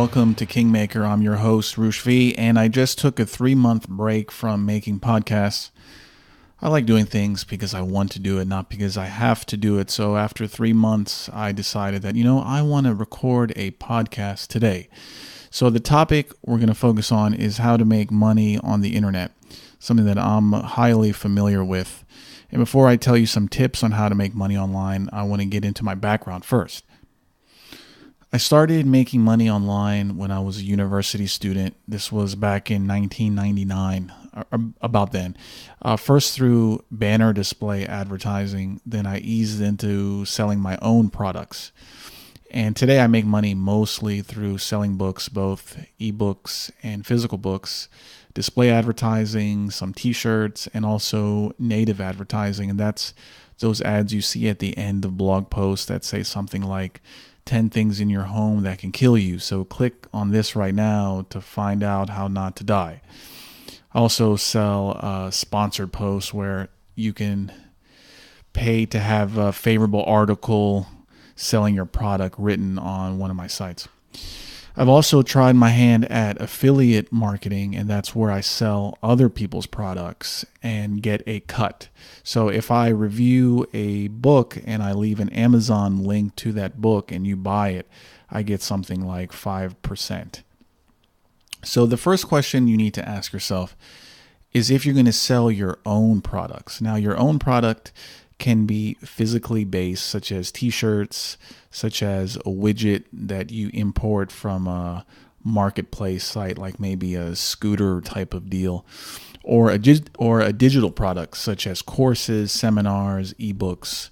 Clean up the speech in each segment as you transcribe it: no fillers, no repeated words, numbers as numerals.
welcome to Kingmaker. I'm your host, Roosh V, and I just took a 3-month break from making podcasts. I like doing things because I want to do it, not because I have to do it. So after 3 months, I decided that, I want to record a podcast today. So the topic we're going to focus on is how to make money on the internet, something that I'm highly familiar with. And before I tell you some tips on how to make money online, I want to get into my background first. I started making money online when I was a university student. This was back in 1999, about then. First through banner display advertising, then I eased into selling my own products. And today I make money mostly through selling books, both ebooks and physical books, display advertising, some t-shirts, and also native advertising. And that's those ads you see at the end of blog posts that say something like 10 things in your home that can kill you. So click on this right now to find out how not to die. I also sell sponsored posts where you can pay to have a favorable article selling your product written on one of my sites. I've also tried my hand at affiliate marketing, and that's where I sell other people's products and get a cut. So if I review a book and I leave an Amazon link to that book and you buy it, I get something like 5%. So the first question you need to ask yourself is if you're going to sell your own products. Now, your own product can be physically based, such as t-shirts, such as a widget that you import from a marketplace site, like maybe a scooter type of deal, or a digital product, such as courses, seminars, ebooks.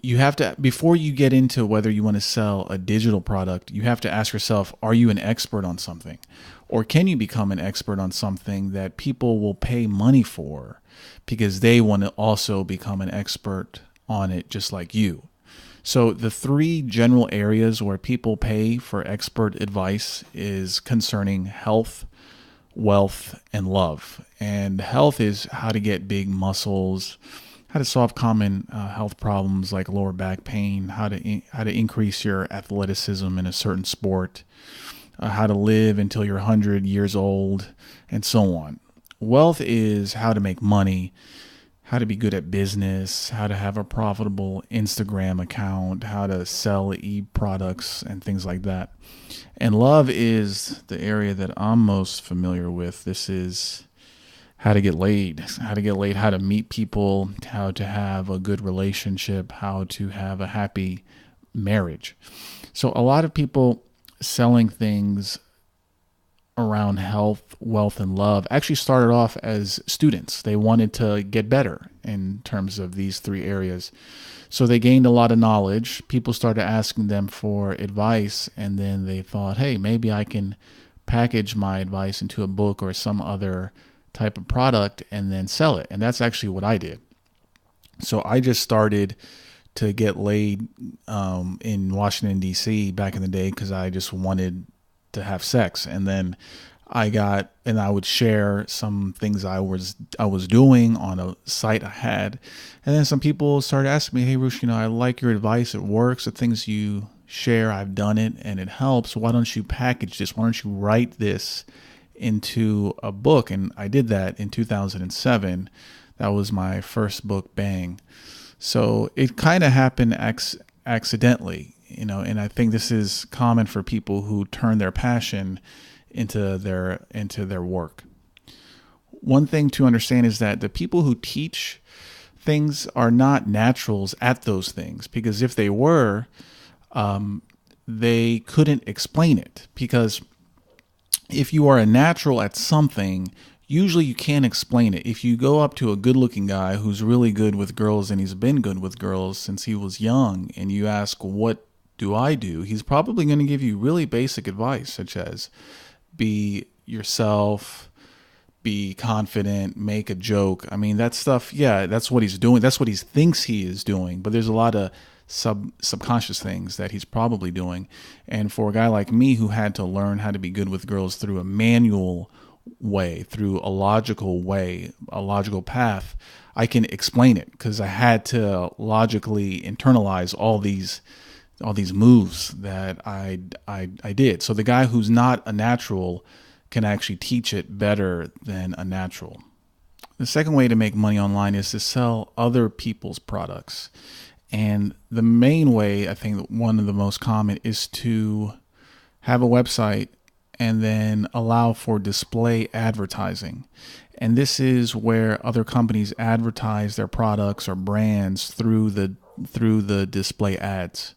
You have to, before you get into whether you want to sell a digital product, you have to ask yourself, are you an expert on something? Or can you become an expert on something that people will pay money for because they want to also become an expert on it just like you? So the 3 general areas where people pay for expert advice is concerning health, wealth, and love. And health is how to get big muscles, how to solve common health problems like lower back pain, how to increase your athleticism in a certain sport, how to live until you're 100 years old, and so on. Wealth is how to make money, how to be good at business, how to have a profitable Instagram account, how to sell e-products and things like that. And love is the area that I'm most familiar with. This is how to get laid, how to meet people, how to have a good relationship, how to have a happy marriage. So a lot of people selling things around health, wealth, and love actually started off as students. They wanted to get better in terms of these 3 areas. So they gained a lot of knowledge. People started asking them for advice, and then they thought, hey, maybe I can package my advice into a book or some other type of product and then sell it. And that's actually what I did. So I just started to get laid in Washington, D.C. back in the day because I just wanted to have sex. And then I would share some things I was doing on a site I had. And then some people started asking me, hey, Roosh, I like your advice. It works. The things you share, I've done it and it helps. Why don't you package this? Why don't you write this into a book? And I did that in 2007. That was my first book, Bang. So it kind of happened accidentally, and I think this is common for people who turn their passion into their work. One thing to understand is that the people who teach things are not naturals at those things, because if they were, they couldn't explain it. Because if you are a natural at something, usually you can't explain it. If you go up to a good-looking guy who's really good with girls and he's been good with girls since he was young, and you ask, what do I do? He's probably going to give you really basic advice, such as be yourself, be confident, make a joke. I mean, that stuff, yeah, that's what he's doing. That's what he thinks he is doing. But there's a lot of subconscious things that he's probably doing. And for a guy like me who had to learn how to be good with girls through a manual way, through a logical way, a logical path, I can explain it because I had to logically internalize all these all these moves that I did. So the guy who's not a natural can actually teach it better than a natural. The second way to make money online is to sell other people's products. And the main way, I think one of the most common, is to have a website and then allow for display advertising. And this is where other companies advertise their products or brands through the display ads.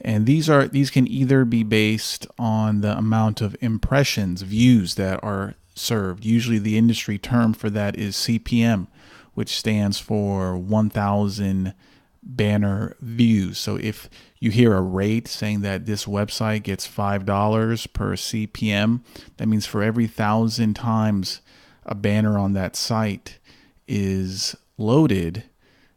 And these can either be based on the amount of impressions, views that are served. Usually the industry term for that is CPM, which stands for 1,000 banner views. So if you hear a rate saying that this website gets $5 per CPM, that means for every 1,000 times a banner on that site is loaded,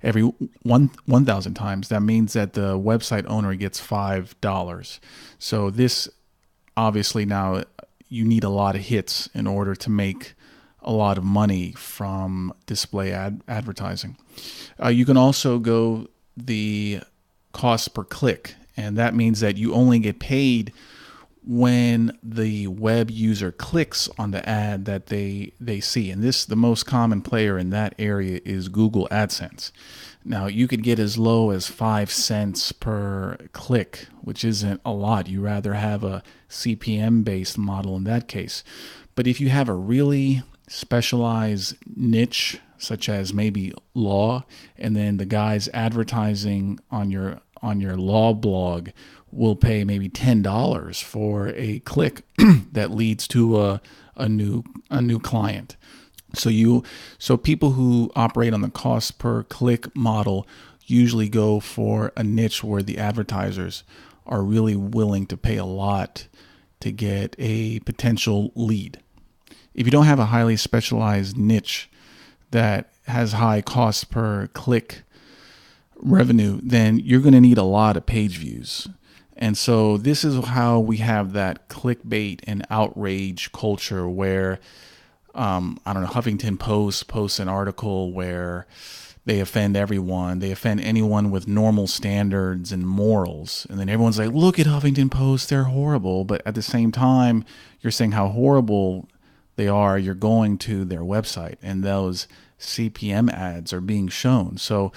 every 1,000 times, that means that the website owner gets $5. So this, obviously, now you need a lot of hits in order to make a lot of money from display advertising. You can also go the cost per click, and that means that you only get paid when the web user clicks on the ad that they see. And the most common player in that area is Google AdSense. Now, you could get as low as 5 cents per click, which isn't a lot. You rather have a CPM based model in that case. But if you have a really specialized niche, such as maybe law, and then the guys advertising on your law blog will pay maybe $10 for a click that leads to a new client. So people who operate on the cost per click model usually go for a niche where the advertisers are really willing to pay a lot to get a potential lead. If you don't have a highly specialized niche that has high cost per click revenue, then you're going to need a lot of page views. And so this is how we have that clickbait and outrage culture where, Huffington Post posts an article where they offend everyone. They offend anyone with normal standards and morals. And then everyone's like, look at Huffington Post, they're horrible. But at the same time, you're saying how horrible they are, you're going to their website, and those CPM ads are being shown. So,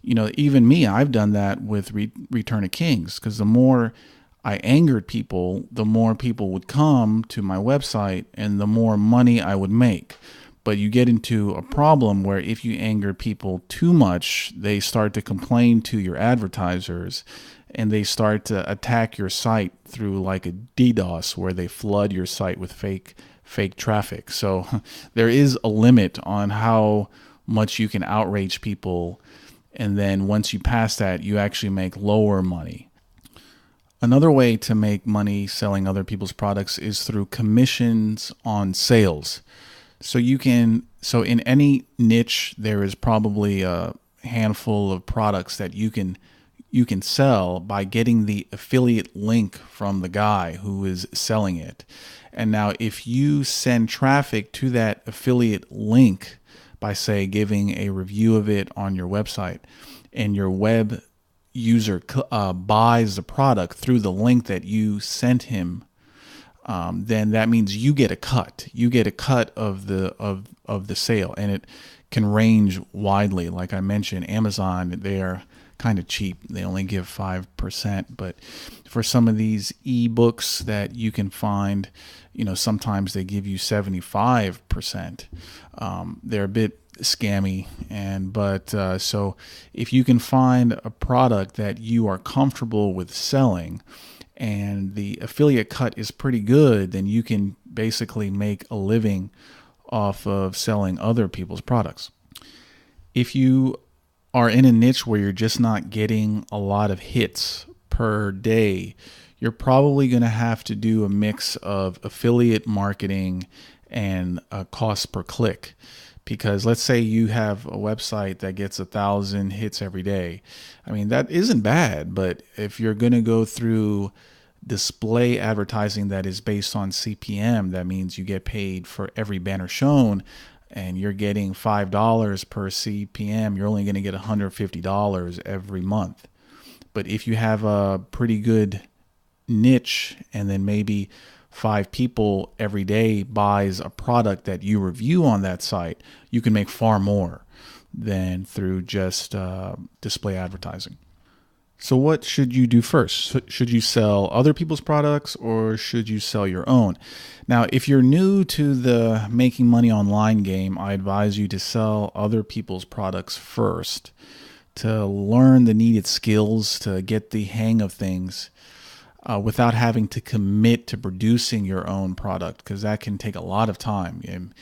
even me, I've done that with Return of Kings, because the more I angered people, the more people would come to my website and the more money I would make. But you get into a problem where if you anger people too much, they start to complain to your advertisers and they start to attack your site through like a DDoS, where they flood your site with fake traffic. So there is a limit on how much you can outrage people. And then once you pass that, you actually make lower money. Another way to make money selling other people's products is through commissions on sales. So in any niche, there is probably a handful of products that you can sell by getting the affiliate link from the guy who is selling it. And now if you send traffic to that affiliate link by, say, giving a review of it on your website, and your web user buys the product through the link that you sent him, then that means you get a cut. You get a cut of the sale, and it can range widely. Like I mentioned, Amazon, they're kind of cheap. They only give 5%. But for some of these ebooks that you can find, sometimes they give you 75%. They're a bit scammy, so if you can find a product that you are comfortable with selling and the affiliate cut is pretty good, then you can basically make a living off of selling other people's products. If you are in a niche where you're just not getting a lot of hits per day, you're probably going to have to do a mix of affiliate marketing and a cost per click. Because let's say you have a website that gets 1,000 hits every day. I mean, that isn't bad, but if you're going to go through display advertising that is based on CPM, that means you get paid for every banner shown, and you're getting $5 per CPM. You're only going to get $150 every month. But if you have a pretty good niche, and then maybe 5 people every day buys a product that you review on that site, you can make far more than through just display advertising. So what should you do first? Should you sell other people's products or should you sell your own? Now, if you're new to the making money online game, I advise you to sell other people's products first to learn the needed skills to get the hang of things without having to commit to producing your own product, because that can take a lot of time. And,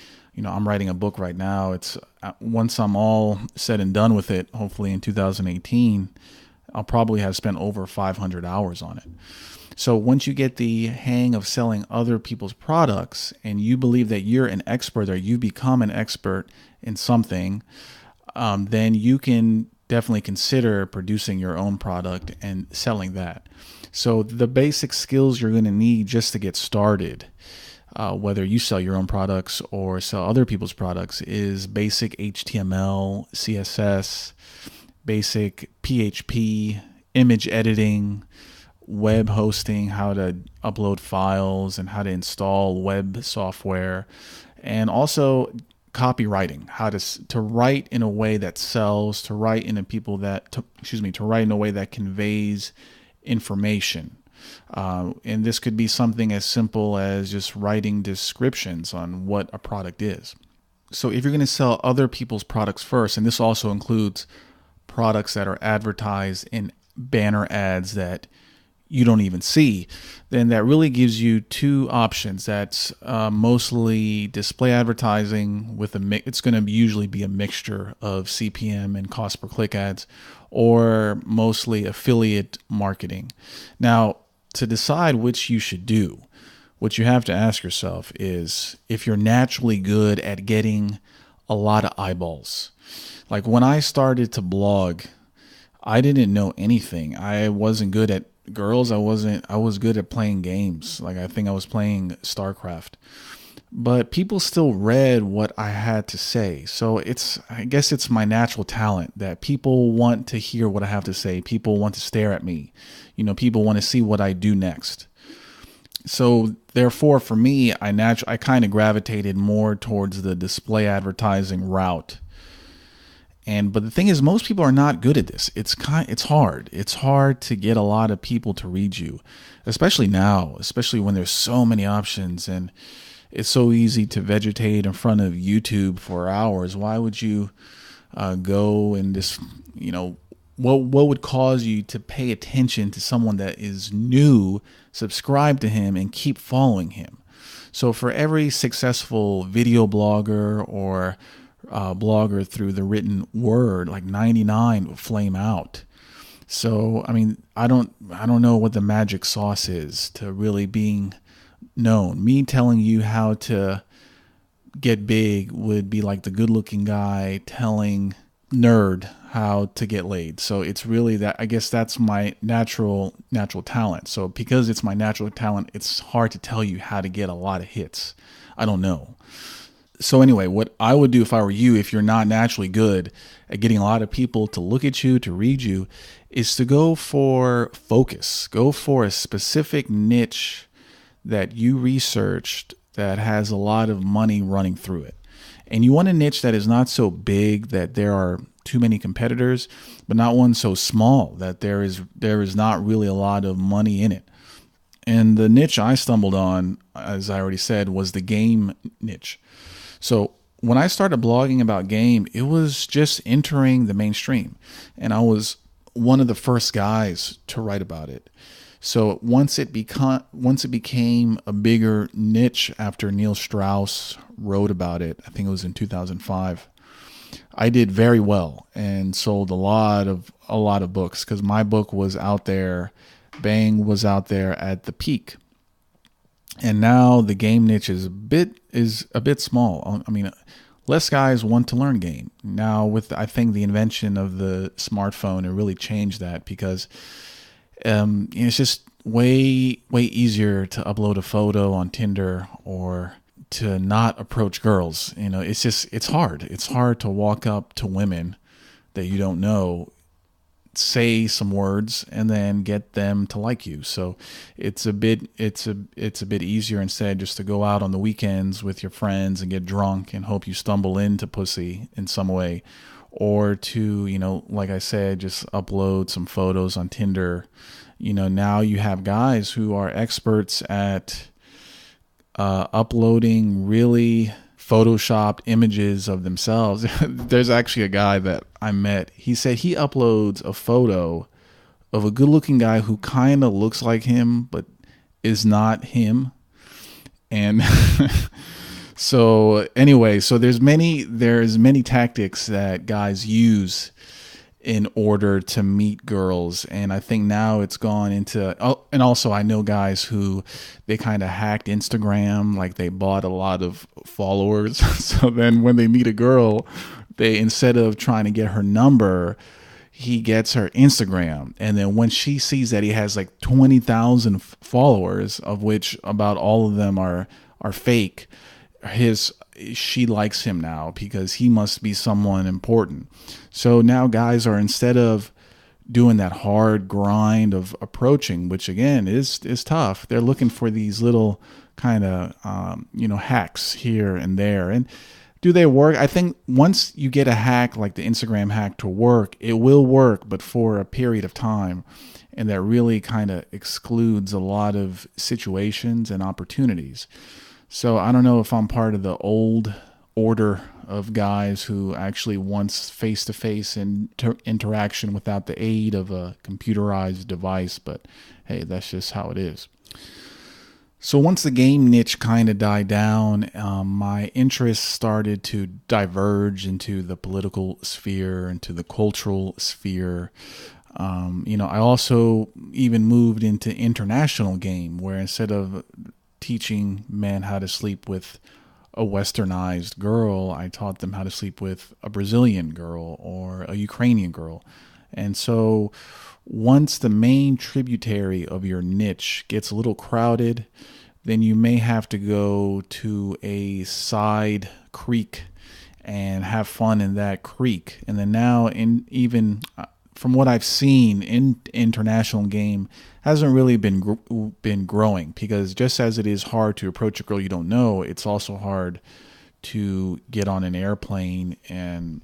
I'm writing a book right now. It's once I'm all said and done with it, hopefully in 2018, I'll probably have spent over 500 hours on it. So once you get the hang of selling other people's products and you believe that you're an expert or you become an expert in something, then you can definitely consider producing your own product and selling that. So the basic skills you're going to need just to get started, whether you sell your own products or sell other people's products, is basic HTML, CSS, basic PHP, image editing, web hosting, how to upload files and how to install web software, and also copywriting, how to write in a way that sells, to write in a way that conveys information. And this could be something as simple as just writing descriptions on what a product is. So if you're going to sell other people's products first, and this also includes products that are advertised in banner ads that you don't even see, then that really gives you two options. That's mostly display advertising with it's going to usually be a mixture of CPM and cost per click ads, or mostly affiliate marketing. Now, to decide which you should do, what you have to ask yourself is if you're naturally good at getting a lot of eyeballs. Like when I started to blog, I didn't know anything. I wasn't good at girls. I was good at playing games. Like I think I was playing StarCraft. But people still read what I had to say. So I guess it's my natural talent that people want to hear what I have to say. People want to stare at me. People want to see what I do next. So therefore, for me, I kind of gravitated more towards the display advertising route. But the thing is, most people are not good at this. It's hard. It's hard to get a lot of people to read you, especially now, especially when there's so many options and it's so easy to vegetate in front of YouTube for hours. Why would you go and just, what would cause you to pay attention to someone that is new, subscribe to him, and keep following him? So for every successful video blogger or blogger through the written word, like 99 will flame out. So, I don't know what the magic sauce is to really being known. Me telling you how to get big would be like the good-looking guy telling nerd how to get laid. So it's really that, I guess that's my natural talent. So because it's my natural talent, it's hard to tell you how to get a lot of hits. I don't know. So anyway, what I would do if I were you, if you're not naturally good at getting a lot of people to look at you, to read you, is to go for focus. Go for a specific niche that you researched that has a lot of money running through it. And you want a niche that is not so big that there are too many competitors, but not one so small that there is not really a lot of money in it. And the niche I stumbled on, as I already said, was the game niche. So when I started blogging about game, it was just entering the mainstream. And I was one of the first guys to write about it. So once it became a bigger niche after Neil Strauss wrote about it, I think it was in 2005, I did very well and sold a lot of books because my book was out there. Bang was out there at the peak. And now the game niche is a bit small. Less guys want to learn game. Now with, I think, the invention of the smartphone, it really changed that because it's just way easier to upload a photo on Tinder or to not approach girls. It's hard. It's hard to walk up to women that you don't know say some words and then get them to like you. So it's a bit easier instead just to go out on the weekends with your friends and get drunk and hope you stumble into pussy in some way, or to, like I said, just upload some photos on Tinder. Now you have guys who are experts at uploading really photoshopped images of themselves. There's actually a guy that I met. He said he uploads a photo of a good-looking guy who kind of looks like him but is not him. And so anyway, so there's many tactics that guys use in order to meet girls. And I think now it's gone into, and also I know guys who they kind of hacked Instagram, like they bought a lot of followers. So then when they meet a girl, they, instead of trying to get her number, he gets her Instagram. And then when she sees that he has like 20,000 followers, of which about all of them are fake, she likes him now because he must be someone important. So now guys are, instead of doing that hard grind of approaching, which again is tough, they're looking for these little kind of hacks here and there. And do they work? I think once you get a hack like the Instagram hack to work, it will work, but for a period of time. And that really kind of excludes a lot of situations and opportunities. So I don't know if I'm part of the old order of guys who actually wants face-to-face interaction without the aid of a computerized device, but hey, that's just how it is. So once the game niche kind of died down, my interests started to diverge into the political sphere, into the cultural sphere. I also even moved into international game, where instead of teaching men how to sleep with a westernized girl, I taught them how to sleep with a Brazilian girl or a Ukrainian girl. And so once the main tributary of your niche gets a little crowded, then you may have to go to a side creek and have fun in that creek. And then now, from what I've seen in international game, hasn't really been growing, because just as it is hard to approach a girl you don't know, it's also hard to get on an airplane and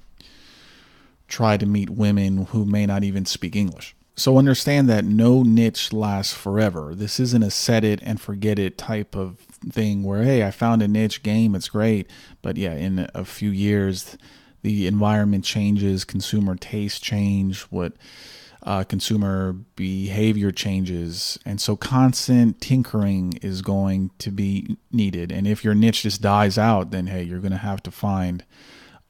try to meet women who may not even speak English. So understand that no niche lasts forever. This isn't a set it and forget it type of thing where, hey, I found a niche game, it's great, but yeah, in a few years the environment changes, consumer taste change, consumer behavior changes, and so constant tinkering is going to be needed. And if your niche just dies out, then hey, you're going to have to find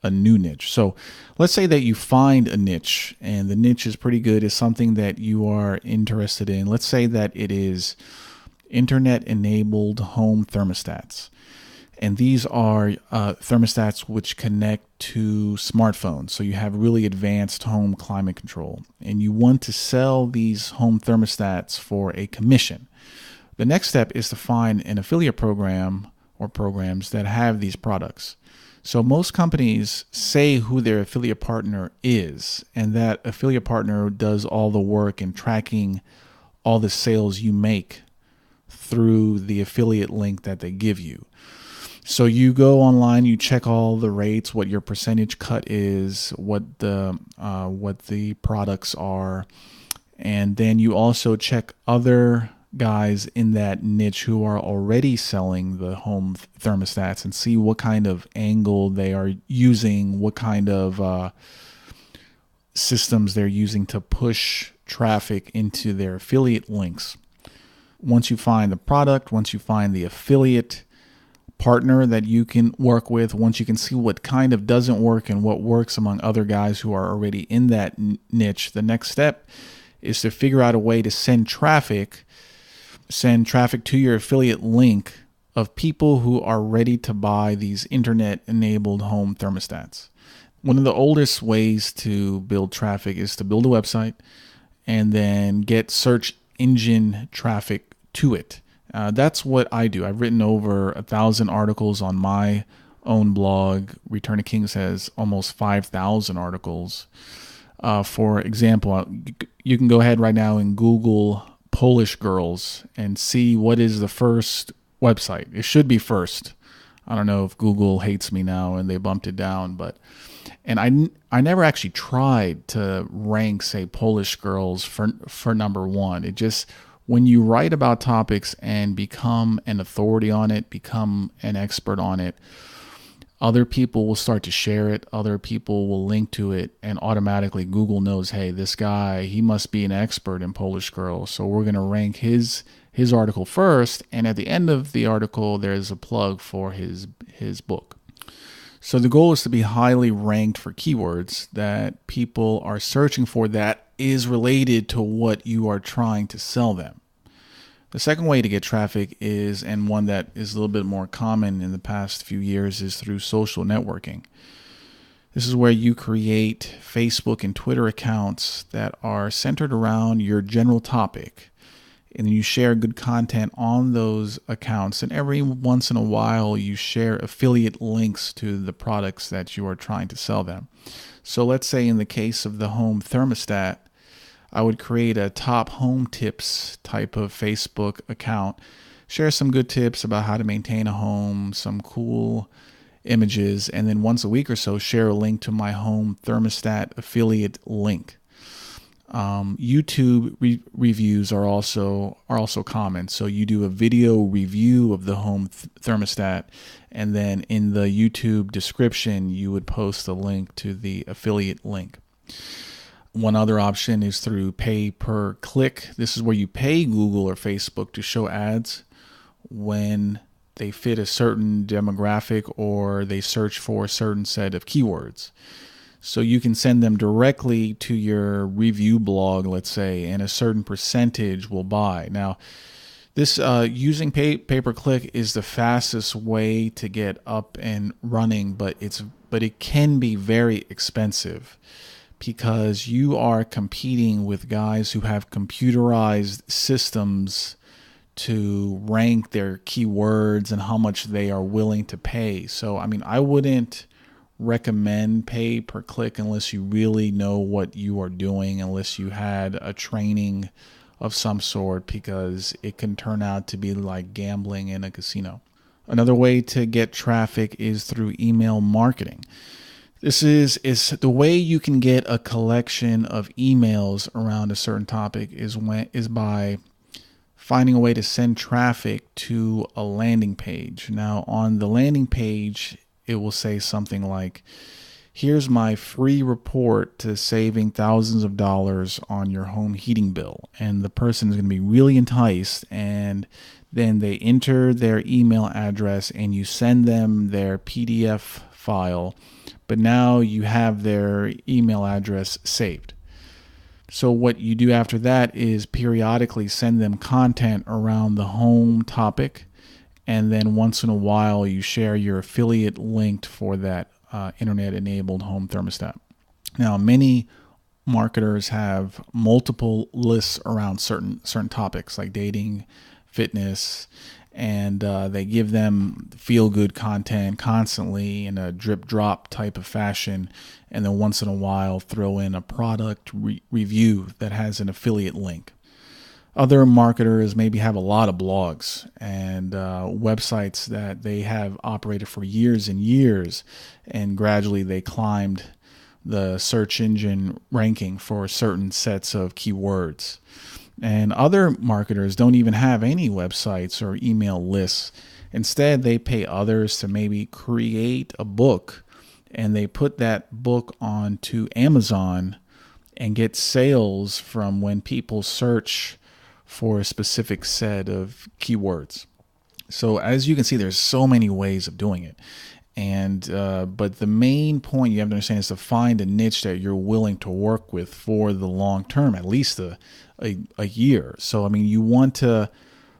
a new niche. So let's say that you find a niche and the niche is pretty good, is something that you are interested in. Let's say that it is internet-enabled home thermostats. And these are thermostats which connect to smartphones. So you have really advanced home climate control. And you want to sell these home thermostats for a commission. The next step is to find an affiliate program or programs that have these products. So most companies say who their affiliate partner is, and that affiliate partner does all the work in tracking all the sales you make through the affiliate link that they give you. So you go online, you check all the rates, what your percentage cut is, what the products are, and then you also check other guys in that niche who are already selling the home thermostats and see what kind of angle they are using, what kind of systems they're using to push traffic into their affiliate links. Once you find the product, once you find the affiliate partner that you can work with, once you can see what kind of doesn't work and what works among other guys who are already in that niche, the next step is to figure out a way to send traffic to your affiliate link of people who are ready to buy these internet-enabled home thermostats. One of the oldest ways to build traffic is to build a website and then get search engine traffic to it. That's what I do. I've written over 1,000 articles on my own blog. Return of Kings has almost 5,000 articles. For example, you can go ahead right now and Google Polish girls and see what is the first website. It should be first. I don't know if Google hates me now and they bumped it down, but I never actually tried to rank, say, Polish girls for number one. It just, when you write about topics and become an authority on it, become an expert on it, other people will start to share it. Other people will link to it, and automatically Google knows, hey, this guy, he must be an expert in Polish girls. So we're going to rank his article first. And at the end of the article, there's a plug for his book. So the goal is to be highly ranked for keywords that people are searching for that is related to what you are trying to sell them. The second way to get traffic is, and one that is a little bit more common in the past few years, is through social networking. This is where you create Facebook and Twitter accounts that are centered around your general topic. And then you share good content on those accounts. And every once in a while, you share affiliate links to the products that you are trying to sell them. So let's say in the case of the home thermostat, I would create a top home tips type of Facebook account, share some good tips about how to maintain a home, some cool images, and then once a week or so, share a link to my home thermostat affiliate link. YouTube reviews are also common. So you do a video review of the home thermostat, and then in the YouTube description, you would post a link to the affiliate link. One other option is through pay per click. This is where you pay Google or Facebook to show ads when they fit a certain demographic or they search for a certain set of keywords. So you can send them directly to your review blog, let's say, and a certain percentage will buy. Now, this using pay per click is the fastest way to get up and running, but it can be very expensive, because you are competing with guys who have computerized systems to rank their keywords and how much they are willing to pay. So, I mean, I wouldn't recommend pay per click unless you really know what you are doing, unless you had a training of some sort, because it can turn out to be like gambling in a casino. Another way to get traffic is through email marketing. This is the way you can get a collection of emails around a certain topic is by finding a way to send traffic to a landing page. Now, on the landing page, it will say something like, here's my free report to saving thousands of dollars on your home heating bill. And the person is going to be really enticed, and then they enter their email address and you send them their PDF file. But now you have their email address saved. So what you do after that is periodically send them content around the home topic, and then once in a while you share your affiliate link for that internet-enabled home thermostat. Now, many marketers have multiple lists around certain topics like dating, fitness, and they give them feel-good content constantly in a drip-drop type of fashion, and then once in a while throw in a product review that has an affiliate link. Other marketers maybe have a lot of blogs and websites that they have operated for years and years, and gradually they climbed the search engine ranking for certain sets of keywords. And other marketers don't even have any websites or email lists. Instead, they pay others to maybe create a book, and they put that book onto Amazon and get sales from when people search for a specific set of keywords. So as you can see, there's so many ways of doing it. And but the main point you have to understand is to find a niche that you're willing to work with for the long term, at least a year. So, I mean, you want to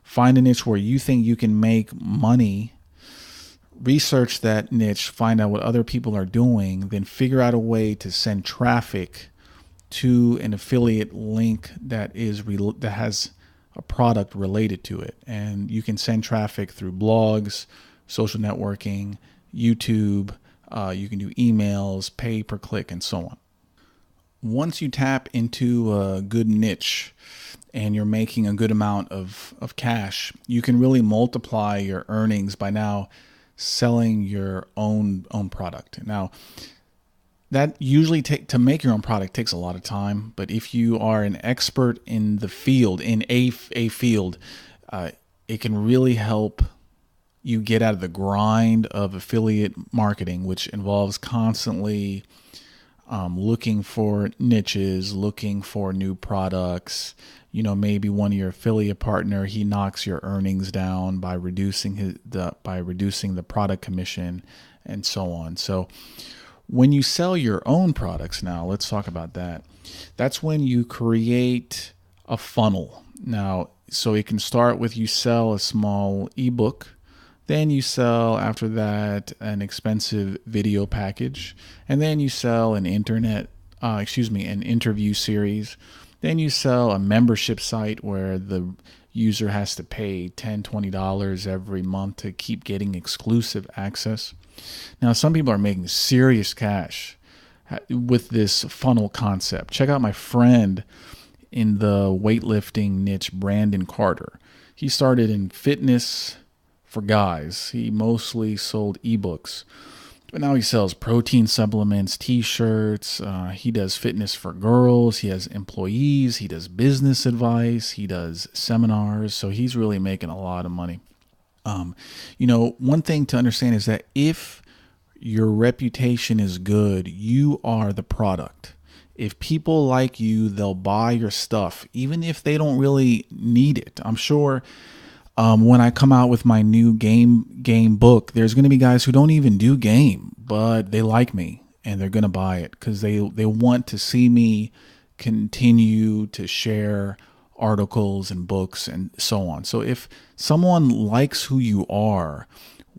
find a niche where you think you can make money, research that niche, find out what other people are doing, then figure out a way to send traffic to an affiliate link that has a product related to it. And you can send traffic through blogs, social networking, YouTube, you can do emails, pay per click, and so on. once you tap into a good niche and you're making a good amount of cash, you can really multiply your earnings by now selling your own product. Now, that usually to make your own product takes a lot of time, but if you are an expert in the field, in a field, it can really help you get out of the grind of affiliate marketing, which involves constantly looking for niches, looking for new products. You know, maybe one of your affiliate partner, he knocks your earnings down by reducing the product commission and so on. So when you sell your own products, now let's talk about that. That's when you create a funnel. Now, so it can start with you sell a small ebook. Then you sell, after that, an expensive video package, and then you sell an an interview series. Then you sell a membership site where the user has to pay $10, $20 every month to keep getting exclusive access. Now, some people are making serious cash with this funnel concept. Check out my friend in the weightlifting niche, Brandon Carter. He started in fitness for guys. He mostly sold ebooks, but now he sells protein supplements, t-shirts. He does fitness for girls. He has employees. He does business advice. He does seminars. So he's really making a lot of money. One thing to understand is that if your reputation is good, you are the product. If people like you, they'll buy your stuff, even if they don't really need it. I'm sure when I come out with my new game book, there's going to be guys who don't even do game, but they like me and they're going to buy it because they want to see me continue to share articles and books and so on. So if someone likes who you are,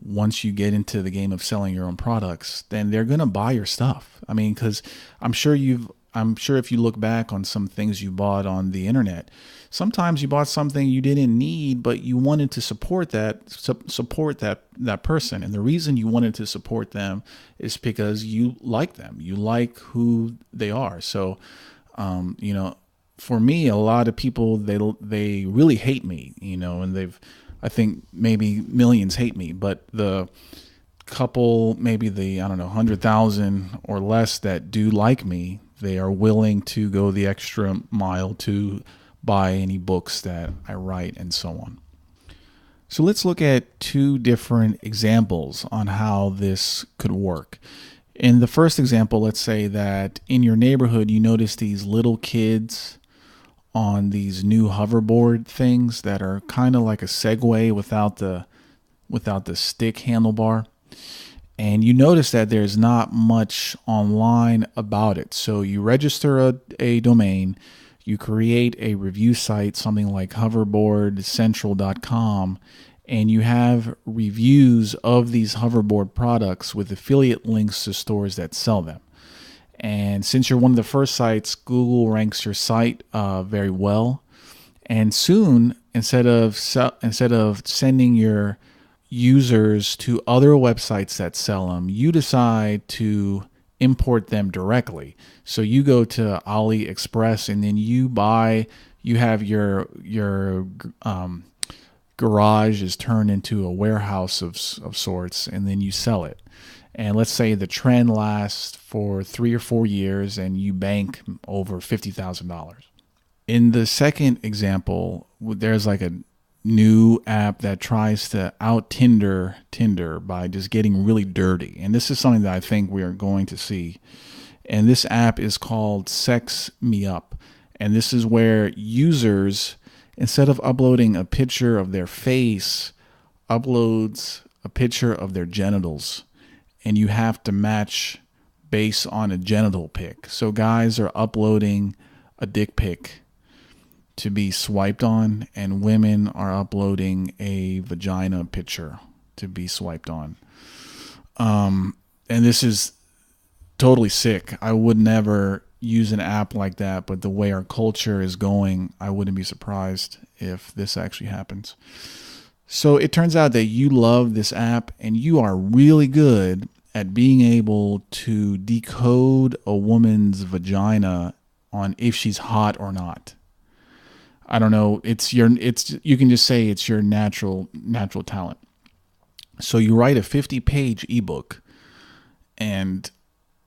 once you get into the game of selling your own products, then they're going to buy your stuff. I mean, because I'm sure if you look back on some things you bought on the internet, sometimes you bought something you didn't need, but you wanted to support that person. And the reason you wanted to support them is because you like them. You like who they are. So, for me, a lot of people, they really hate me, and I think maybe millions hate me, but the couple, maybe 100,000 or less that do like me, they are willing to go the extra mile to buy any books that I write and so on. So let's look at two different examples on how this could work. In the first example, let's say that in your neighborhood, you notice these little kids on these new hoverboard things that are kind of like a Segway without the stick handlebar. And you notice that there's not much online about it. So you register a domain, you create a review site, something like hoverboardcentral.com, and you have reviews of these hoverboard products with affiliate links to stores that sell them. And since you're one of the first sites, Google ranks your site very well. And soon, instead of sending your users to other websites that sell them, you decide to import them directly. So you go to AliExpress and then you have your garage is turned into a warehouse of sorts, and then you sell it. And let's say the trend lasts for 3 or 4 years and you bank over $50,000. In the second example, there's like a new app that tries to out Tinder by just getting really dirty. And this is something that I think we are going to see. And this app is called Sex Me Up. And this is where users, instead of uploading a picture of their face, uploads a picture of their genitals. And you have to match based on a genital pic. So guys are uploading a dick pic to be swiped on, and women are uploading a vagina picture to be swiped on. And this is totally sick. I would never use an app like that, but the way our culture is going, I wouldn't be surprised if this actually happens. So it turns out that you love this app and you are really good at being able to decode a woman's vagina on if she's hot or not. I don't know. You can just say it's your natural talent. So you write a 50-page ebook and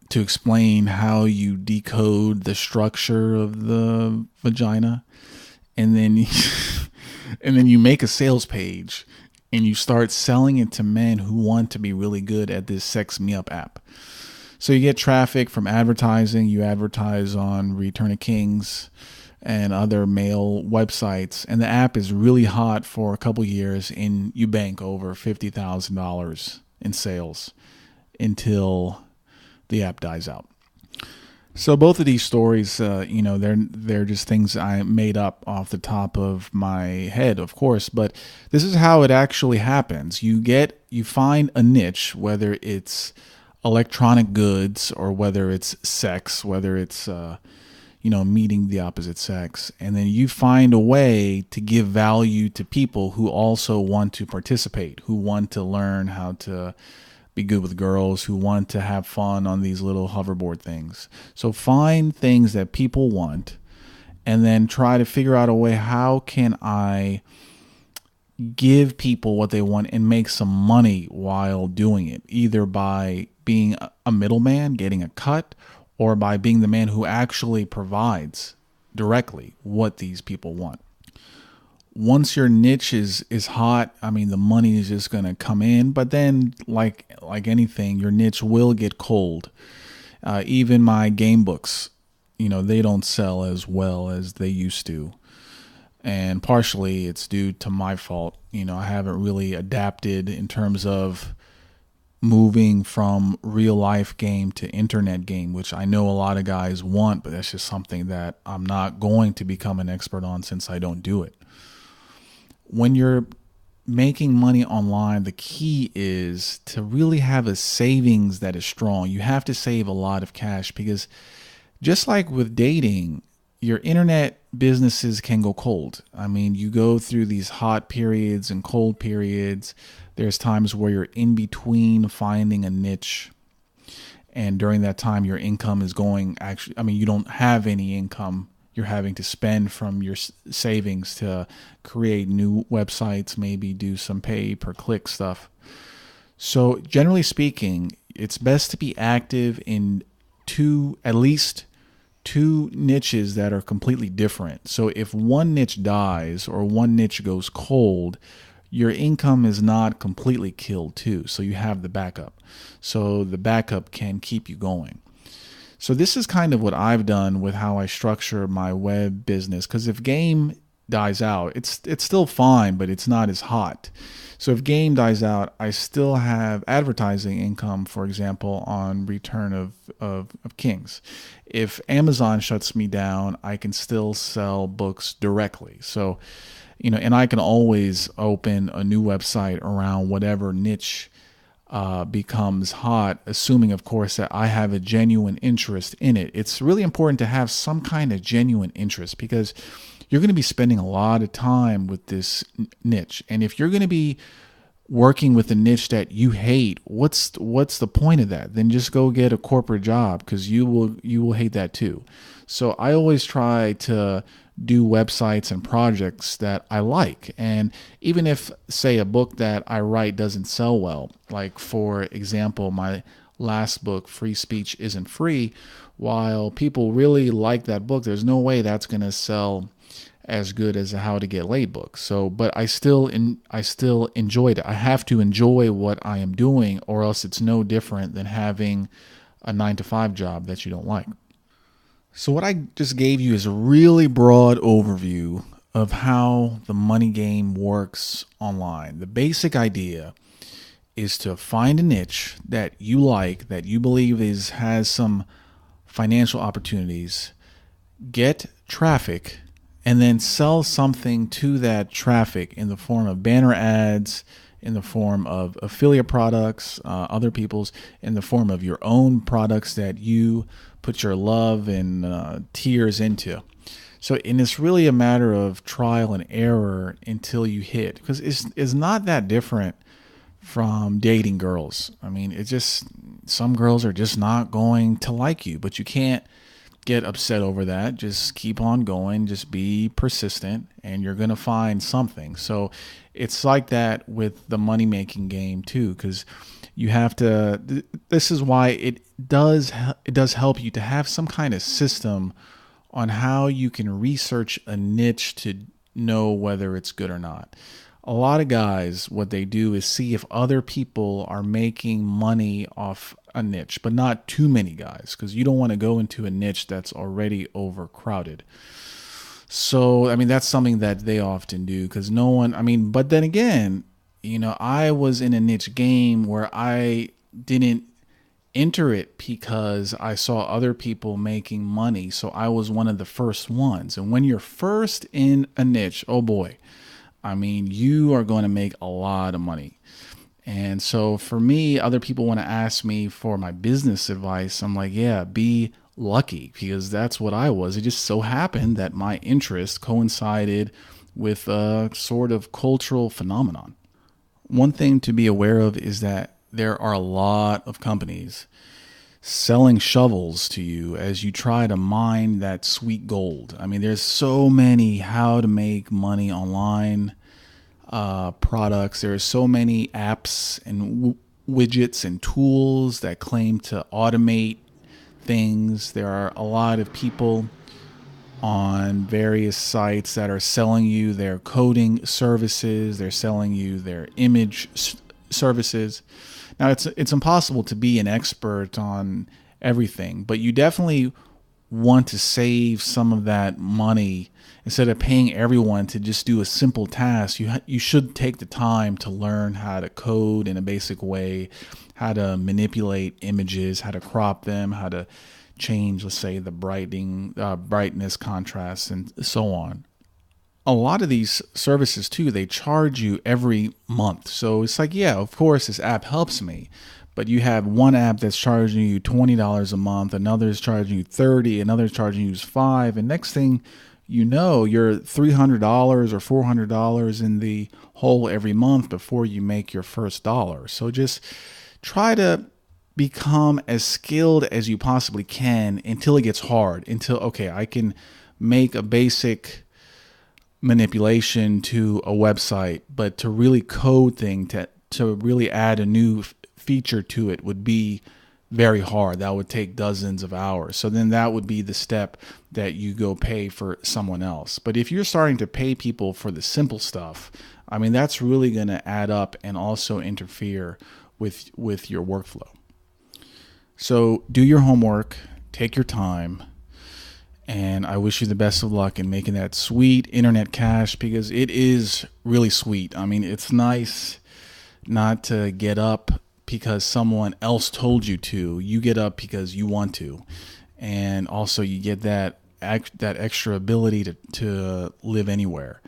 to explain how you decode the structure of the vagina, and then and then you make a sales page and you start selling it to men who want to be really good at this Sex Me Up app. So you get traffic from advertising. You advertise on Return of Kings and other male websites, and the app is really hot for a couple years, and you bank over $50,000 in sales until the app dies out. So both of these stories, they're just things I made up off the top of my head, of course, but this is how it actually happens. You find a niche, whether it's electronic goods or whether it's sex, whether it's meeting the opposite sex, and then you find a way to give value to people who also want to participate, who want to learn how to be good with girls, who want to have fun on these little hoverboard things. So find things that people want and then try to figure out a way, how can I give people what they want and make some money while doing it, either by being a middleman, getting a cut, or by being the man who actually provides directly what these people want. Once your niche is hot, I mean, the money is just going to come in. But then, like anything, your niche will get cold. Even my game books, they don't sell as well as they used to. And partially it's due to my fault. I haven't really adapted in terms of moving from real life game to internet game, which I know a lot of guys want, but that's just something that I'm not going to become an expert on since I don't do it. When you're making money online, the key is to really have a savings that is strong. You have to save a lot of cash, because just like with dating, your internet businesses can go cold. I mean, you go through these hot periods and cold periods. There's times where you're in between finding a niche, and during that time your income is going, you don't have any income. You're having to spend from your savings to create new websites, maybe do some pay per click stuff. So generally speaking, it's best to be active in at least two niches that are completely different. So if one niche dies or one niche goes cold, your income is not completely killed too. So you have the backup. So the backup can keep you going. So this is kind of what I've done with how I structure my web business, because if game dies out, it's still fine, but it's not as hot. So if game dies out, I still have advertising income, for example, on Return of Kings. If Amazon shuts me down, I can still sell books directly. So, and I can always open a new website around whatever niche becomes hot, assuming, of course, that I have a genuine interest in it. It's really important to have some kind of genuine interest, because you're going to be spending a lot of time with this niche. And if you're going to be working with a niche that you hate, what's the point of that? Then just go get a corporate job, because you will hate that too. So I always try to do websites and projects that I like. And even if, say, a book that I write doesn't sell well, like for example, my last book, Free Speech Isn't Free, while people really like that book, there's no way that's going to sell as good as a How to Get Laid book. So, but I still enjoyed it. I have to enjoy what I am doing, or else it's no different than having a 9-to-5 job that you don't like. So what I just gave you is a really broad overview of how the money game works online. The basic idea is to find a niche that you like, that you believe has some financial opportunities, get traffic, and then sell something to that traffic in the form of banner ads, in the form of affiliate products, other people's, in the form of your own products that you put your love and tears into. And it's really a matter of trial and error until you hit, because it's not that different from dating girls. I mean, it's just, some girls are just not going to like you, but you can't get upset over that. Just keep on going, just be persistent, and you're going to find something. So it's like that with the money making game too, because you have to, this is why it does help you to have some kind of system on how you can research a niche to know whether it's good or not. A lot of guys, what they do is see if other people are making money off a niche, but not too many guys, because you don't want to go into a niche that's already overcrowded. So, I mean, that's something that they often do because no one, I mean, but then again, I was in a niche game where I didn't enter it because I saw other people making money. So I was one of the first ones. And when you're first in a niche, oh boy, I mean, you are going to make a lot of money. And so for me, other people want to ask me for my business advice. I'm like, yeah, be lucky, because that's what I was. It just so happened that my interest coincided with a sort of cultural phenomenon. One thing to be aware of is that there are a lot of companies selling shovels to you as you try to mine that sweet gold. I mean, there's so many how to make money online products. There are so many apps and widgets and tools that claim to automate things. There are a lot of people on various sites that are selling you their coding services. They're selling you their image services. Now, it's impossible to be an expert on everything, but you definitely want to save some of that money. Instead of paying everyone to just do a simple task, you should take the time to learn how to code in a basic way, how to manipulate images, how to crop them, how to change, let's say, the brightness, contrast, and so on. A lot of these services too, they charge you every month. So it's like, yeah, of course this app helps me, but you have one app that's charging you $20 a month, another is charging you $30, another is charging you $5, and next thing you know, you're $300 or $400 in the hole every month before you make your first dollar. So just try to become as skilled as you possibly can until it gets hard, until, okay, I can make a basic manipulation to a website, but to really code thing, to really add a new feature to it would be very hard. That would take dozens of hours. So then that would be the step that you go pay for someone else. But if you're starting to pay people for the simple stuff, I mean, that's really going to add up and also interfere with your workflow. So do your homework, take your time, and I wish you the best of luck in making that sweet internet cash, because it is really sweet. I mean, it's nice not to get up because someone else told you to. You get up because you want to. And also you get that extra ability to live anywhere.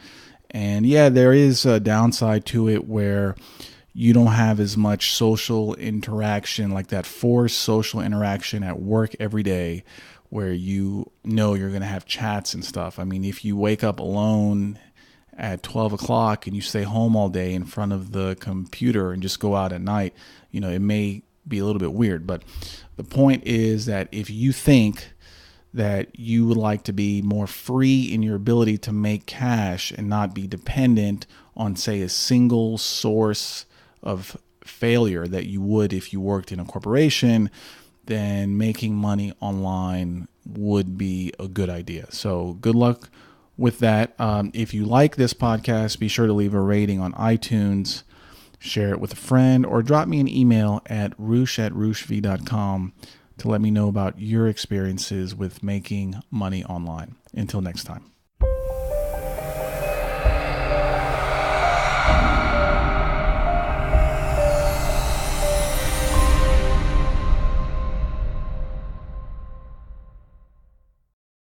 And yeah, there is a downside to it where you don't have as much social interaction, like that forced social interaction at work every day, where you know you're going to have chats and stuff. I mean, if you wake up alone at 12 o'clock and you stay home all day in front of the computer and just go out at night, it may be a little bit weird. But the point is that if you think that you would like to be more free in your ability to make cash and not be dependent on, say, a single source of failure that you would if you worked in a corporation, then making money online would be a good idea. So good luck with that. If you like this podcast, be sure to leave a rating on iTunes, share it with a friend, or drop me an email at roosh@rooshv.com to let me know about your experiences with making money online. Until next time.